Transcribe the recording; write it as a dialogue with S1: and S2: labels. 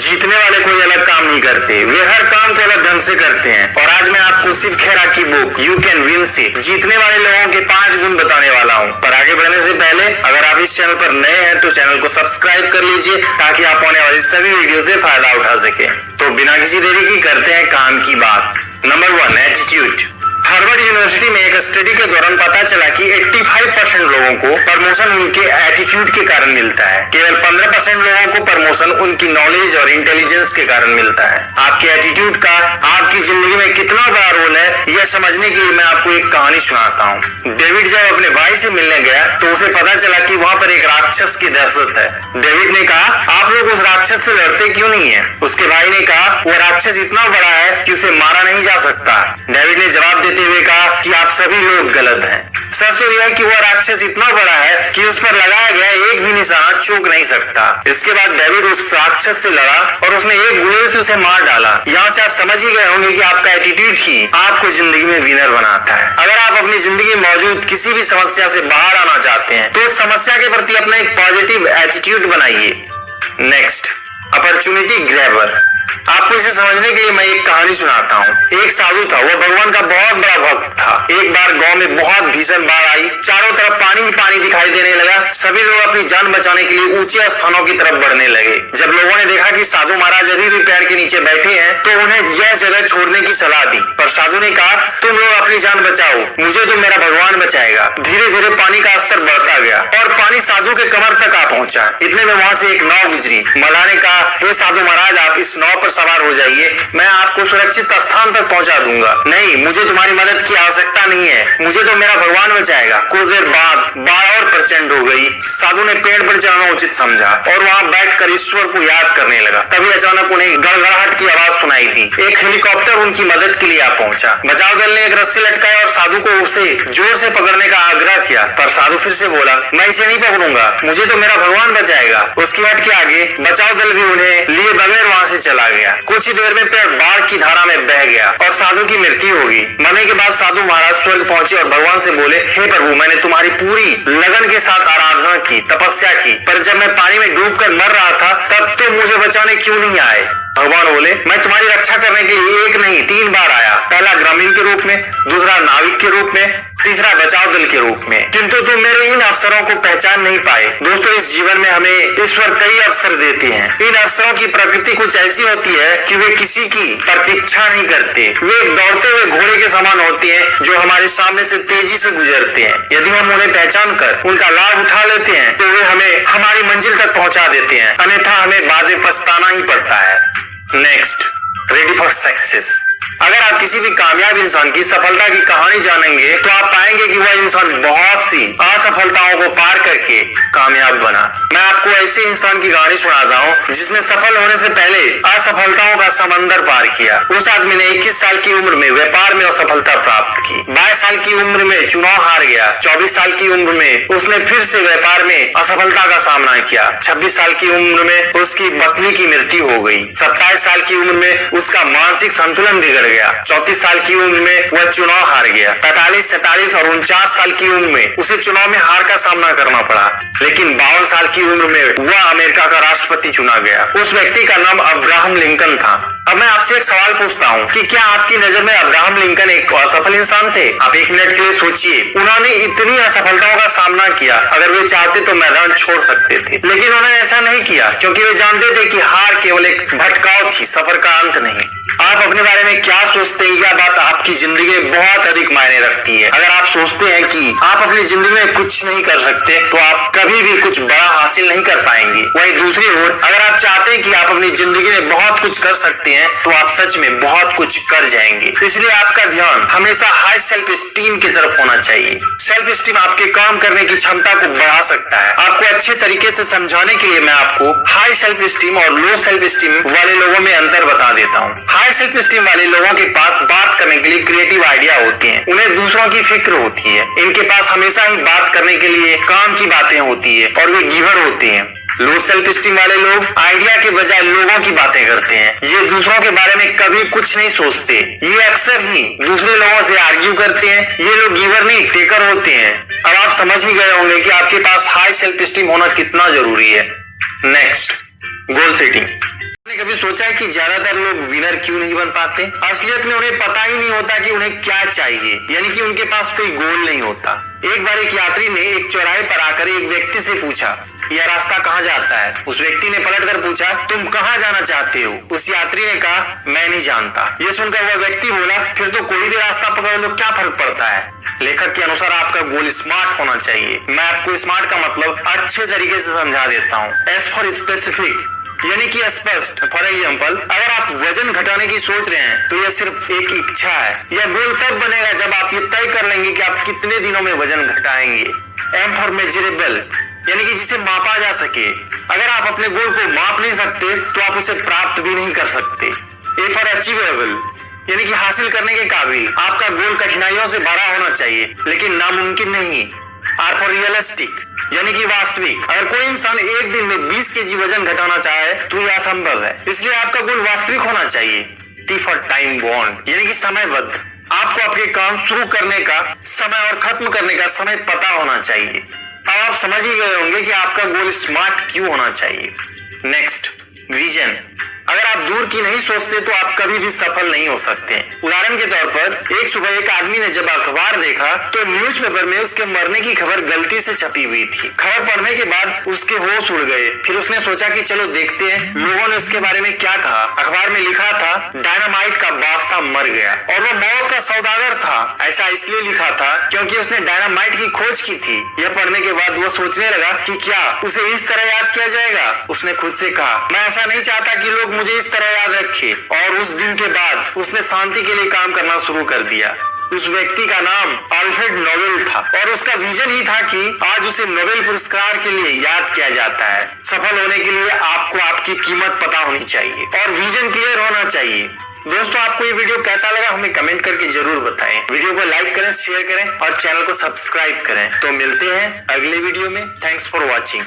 S1: जीतने वाले कोई अलग काम नहीं करते, वे हर काम को अलग ढंग से करते हैं। और आज मैं आपको शिव खेरा की बुक यू कैन विन से जीतने वाले लोगों के 5 गुण बताने वाला हूँ। पर आगे बढ़ने से पहले अगर आप इस चैनल पर नए हैं तो चैनल को सब्सक्राइब कर लीजिए ताकि आप होने वाली सभी वीडियो से फायदा उठा सके। तो बिना किसी देरी की करते हैं काम की बात। Number 1, attitude. हार्वर्ड यूनिवर्सिटी में एक स्टडी के दौरान पता चला कि 85% लोगों को प्रमोशन उनके एटीट्यूड के कारण मिलता है। केवल 15% लोगों को प्रमोशन उनकी नॉलेज और इंटेलिजेंस के कारण मिलता है। आपके एटीट्यूड का आपकी जिंदगी में कितना बड़ा रोल है यह समझने के लिए मैं आपको एक कहानी सुनाता हूँ। डेविड जब अपने भाई से मिलने गया तो उसे पता चला कि वहाँ पर एक राक्षस की दहशत है। डेविड ने कहा, आप लोग उस राक्षस से लड़ते क्यों नहीं है? उसके भाई ने कहा, वो राक्षस इतना बड़ा है कि उसे मारा नहीं जा सकता। डेविड ने जवाब देते हुए कहा कि आप सभी लोग गलत हैं। सच तो यह है कि वह राक्षस इतना बड़ा है कि उस पर लगाया गया एक भी निशाना चूक नहीं सकता। इसके बाद डेविड उस राक्षस से लड़ा और उसने एक गोली से उसे मार डाला। यहाँ से आप समझ ही गए होंगे कि आपका एटीट्यूड ही आपको जिंदगी में विनर बनाता है। अगर आप अपनी जिंदगी में मौजूद किसी भी समस्या से बाहर आना चाहते हैं तो उस समस्या के प्रति अपना एक पॉजिटिव एटीट्यूड बनाइए। Next, opportunity grabber. आपको इसे समझने के लिए मैं एक कहानी सुनाता हूँ। एक साधु था, वह भगवान का बहुत बड़ा भक्त था। एक बार गांव में बहुत भीषण बाढ़ आई, चारों तरफ पानी ही पानी दिखाई देने लगा। सभी लोग अपनी जान बचाने के लिए ऊंचे स्थानों की तरफ बढ़ने लगे। जब लोगों ने देखा कि साधु महाराज अभी भी पेड़ के नीचे बैठे हैं तो उन्हें यह जगह छोड़ने की सलाह दी। पर साधु ने कहा, तुम लोग अपनी जान बचाओ, मुझे तो मेरा भगवान बचाएगा। धीरे धीरे पानी का स्तर बढ़ता गया और पानी साधु के कमर तक आ पहुंचा। इतने में वहां से एक नाव गुजरी। मल्लाह ने कहा, हे साधु महाराज, आप इस नाव पर सवार हो जाइए, मैं आपको सुरक्षित स्थान तक पहुंचा दूंगा। नहीं, मुझे तुम्हारी मदद की आवश्यकता नहीं है, मुझे तो मेरा भगवान बचाएगा। कुछ देर बाद बाढ़ और प्रचंड हो गई। साधु ने पेड़ पर चढ़ना उचित समझा और वहां बैठकर ईश्वर को याद करने लगा। तभी अचानक उन्हें गड़गड़ाहट की आवाज सुनाई दी। एक हेलीकॉप्टर उनकी मदद के लिए आ पहुंचा। बचाव दल ने एक रस्सी लटकाई और साधु को उसे जोर से पकड़ने का आग्रह किया। पर साधु फिर से बोला, मैं इसे नहीं पकड़ूंगा, मुझे तो मेरा भगवान बचाएगा। उसकी हट के आगे बचाव दल भी उन्हें लिए बगैर वहां से चला गया। कुछ ही देर में पेड़ बाढ़ की धारा में बह गया और साधु की मृत्यु होगी। मरने के बाद साधु महाराज स्वर्ग पहुंचे और भगवान से बोले, हे प्रभु, मैंने तुम्हारी पूरी लगन के साथ आराधना की, तपस्या की, पर जब मैं पानी में डूबकर मर रहा था तब तुम मुझे बचाने क्यों नहीं आए? भगवान बोले, मैं तुम्हारी रक्षा करने के लिए 1 नहीं 3 बार आया। पहला ग्रामीण के रूप में, दूसरा नाविक के रूप में, तीसरा बचाव दल के रूप में, किंतु तुम मेरे इन अवसरों को पहचान नहीं पाए। दोस्तों, इस जीवन में हमें ईश्वर कई अवसर देते हैं। इन अवसरों की प्रकृति कुछ ऐसी होती है कि वे किसी की प्रतीक्षा नहीं करते। वे दौड़ते हुए घोड़े के समान होते हैं जो हमारे सामने से तेजी से गुजरते हैं। यदि हम उन्हें पहचान कर उनका लाभ उठा लेते हैं तो वे हमें हमारी मंजिल तक पहुंचा देते हैं, अन्यथा हमें बाद में पछताना ही पड़ता है। Next, ready for success. अगर आप किसी भी कामयाब इंसान की सफलता की कहानी जानेंगे तो आप पाएंगे कि वह इंसान बहुत सी असफलताओं को पार करके कामयाब बना। मैं आपको ऐसे इंसान की कहानी सुनाता हूँ जिसने सफल होने से पहले असफलताओं का समंदर पार किया। उस आदमी ने 21 साल की उम्र में व्यापार में असफलता प्राप्त की। 22 साल की उम्र में चुनाव हार गया। 24 साल की उम्र में उसने फिर से व्यापार में असफलता का सामना किया। 26 साल की उम्र में उसकी पत्नी की मृत्यु हो गई। 27 साल की उम्र में उसका मानसिक संतुलन बिगड़ गया। 34 साल की उम्र में वह चुनाव हार गया। 45, 47 और 49 साल की उम्र में उसे चुनाव में हार का सामना करना पड़ा। लेकिन 52 साल की उम्र में वह अमेरिका का राष्ट्रपति चुना गया। उस व्यक्ति का नाम अब्राहम लिंकन था। अब मैं आपसे एक सवाल पूछता हूँ कि क्या आपकी नजर में अब्राहम लिंकन एक असफल इंसान थे? आप 1 मिनट के लिए सोचिए। उन्होंने इतनी असफलताओं का सामना किया, अगर वे चाहते तो मैदान छोड़ सकते थे, लेकिन उन्होंने ऐसा नहीं किया क्योंकि वे जानते थे कि हार केवल एक भटकाव थी, सफर का अंत नहीं। आप अपने बारे में क्या सोचते हैं, यह बात आपकी जिंदगी में बहुत अधिक मायने रखती है। अगर आप सोचते हैं कि आप अपनी जिंदगी में कुछ नहीं कर सकते तो आप कभी भी कुछ बड़ा हासिल नहीं कर पाएंगे। वहीं दूसरी ओर अगर आप चाहते हैं कि आप अपनी जिंदगी में बहुत कुछ कर सकते हैं तो आप सच में बहुत कुछ कर जाएंगे। इसलिए आपका ध्यान हमेशा हाई सेल्फ स्टीम की तरफ होना चाहिए। सेल्फ स्टीम आपके काम करने की क्षमता को बढ़ा सकता है। आपको अच्छे तरीके से समझाने के लिए मैं आपको हाई सेल्फ स्टीम और लो सेल्फ स्टीम वाले लोगों में अंतर बता देता हूँ। हाई सेल्फ स्टीम वाले लोगों के पास बात करने के लिए क्रिएटिव आइडिया होते हैं, उन्हें दूसरों की फिक्र होती है, इनके पास हमेशा ही बात करने के लिए काम की बातें होती है और वे गिवर होते हैं। लो सेल्फ स्टीम वाले लोग आइडिया के बजाय लोगों की बातें करते हैं। ये दूसरों के बारे में कभी कुछ नहीं सोचते। ये अक्सर ही दूसरे लोगों से आर्ग्यू करते हैं। ये लोग गिवर नहीं टेकर होते हैं। अब आप समझ ही गए होंगे कि आपके पास हाई सेल्फ स्टीम होना कितना जरूरी है। Next, goal setting. आपने कभी सोचा है कि ज्यादातर लोग विनर क्यों नहीं बन पाते? असलियत में उन्हें पता ही नहीं होता कि उन्हें क्या चाहिए, यानी कि उनके पास कोई गोल नहीं होता। एक बार एक यात्री ने एक चौराहे पर आकर एक व्यक्ति से पूछा, यह रास्ता कहाँ जाता है? उस व्यक्ति ने पलट कर पूछा, तुम कहाँ जाना चाहते हो? उस यात्री ने कहा, मैं नहीं जानता। यह सुनकर वह व्यक्ति बोला, फिर तो कोई भी रास्ता पकड़ लो, क्या फर्क पड़ता है? लेखक के अनुसार आपका गोल स्मार्ट होना चाहिए। मैं आपको स्मार्ट का मतलब अच्छे तरीके से समझा देता हूँ। एस फॉर स्पेसिफिक, यानी कि स्पष्ट। फॉर एग्जाम्पल, अगर आप वजन घटाने की सोच रहे हैं तो यह सिर्फ एक इच्छा है। यह गोल तब बनेगा जब आप ये तय कर लेंगे कि आप कितने दिनों में वजन घटाएंगे। एम फॉर मेजरेबल, यानी कि जिसे मापा जा सके। अगर आप अपने गोल को माप नहीं सकते तो आप उसे प्राप्त भी नहीं कर सकते। ए फॉर अचीवेबल, यानी कि हासिल करने के काबिल। आपका गोल कठिनाइयों से भरा होना चाहिए लेकिन नामुमकिन नहीं। आर फॉर रियलिस्टिक, यानी कि वास्तविक। अगर कोई इंसान एक दिन में 20 केजी वजन घटाना चाहे तो यह असंभव है, इसलिए आपका गोल वास्तविक होना चाहिए। टी फॉर टाइम बॉन्ड, यानी कि समयबद्ध। आपको आपके काम शुरू करने का समय और खत्म करने का समय पता होना चाहिए। अब आप समझ ही गए होंगे कि आपका गोल स्मार्ट क्यों होना चाहिए। Next, vision. अगर आप दूर की नहीं सोचते तो आप कभी भी सफल नहीं हो सकते। उदाहरण के तौर पर, एक सुबह एक आदमी ने जब अखबार देखा तो न्यूज़पेपर में उसके मरने की खबर गलती से छपी हुई थी। खबर पढ़ने के बाद उसके होश उड़ गए। फिर उसने सोचा कि चलो देखते हैं लोगों ने उसके बारे में क्या कहा। अखबार में लिखा था, डायनामाइट का बादशाह मर गया और वो मौत का सौदागर था। ऐसा इसलिए लिखा था क्योंकि उसने डायनामाइट की खोज की थी। यह पढ़ने के बाद वो सोचने लगा कि क्या उसे इस तरह याद किया जाएगा। उसने खुद से कहा, मैं ऐसा नहीं चाहता कि लोग मुझे इस तरह याद रखे। और उस दिन के बाद उसने शांति के लिए काम करना शुरू कर दिया। उस व्यक्ति का नाम अल्फ्रेड नोबेल था और उसका विजन ही था कि आज उसे नोबेल पुरस्कार के लिए याद किया जाता है। सफल होने के लिए आपको आपकी कीमत पता होनी चाहिए और विजन क्लियर होना चाहिए। दोस्तों, आपको ये वीडियो कैसा लगा हमें कमेंट करके जरूर बताएं। वीडियो को लाइक करें, शेयर करें और चैनल को सब्सक्राइब करें। तो मिलते हैं अगले वीडियो में। Thanks for watching.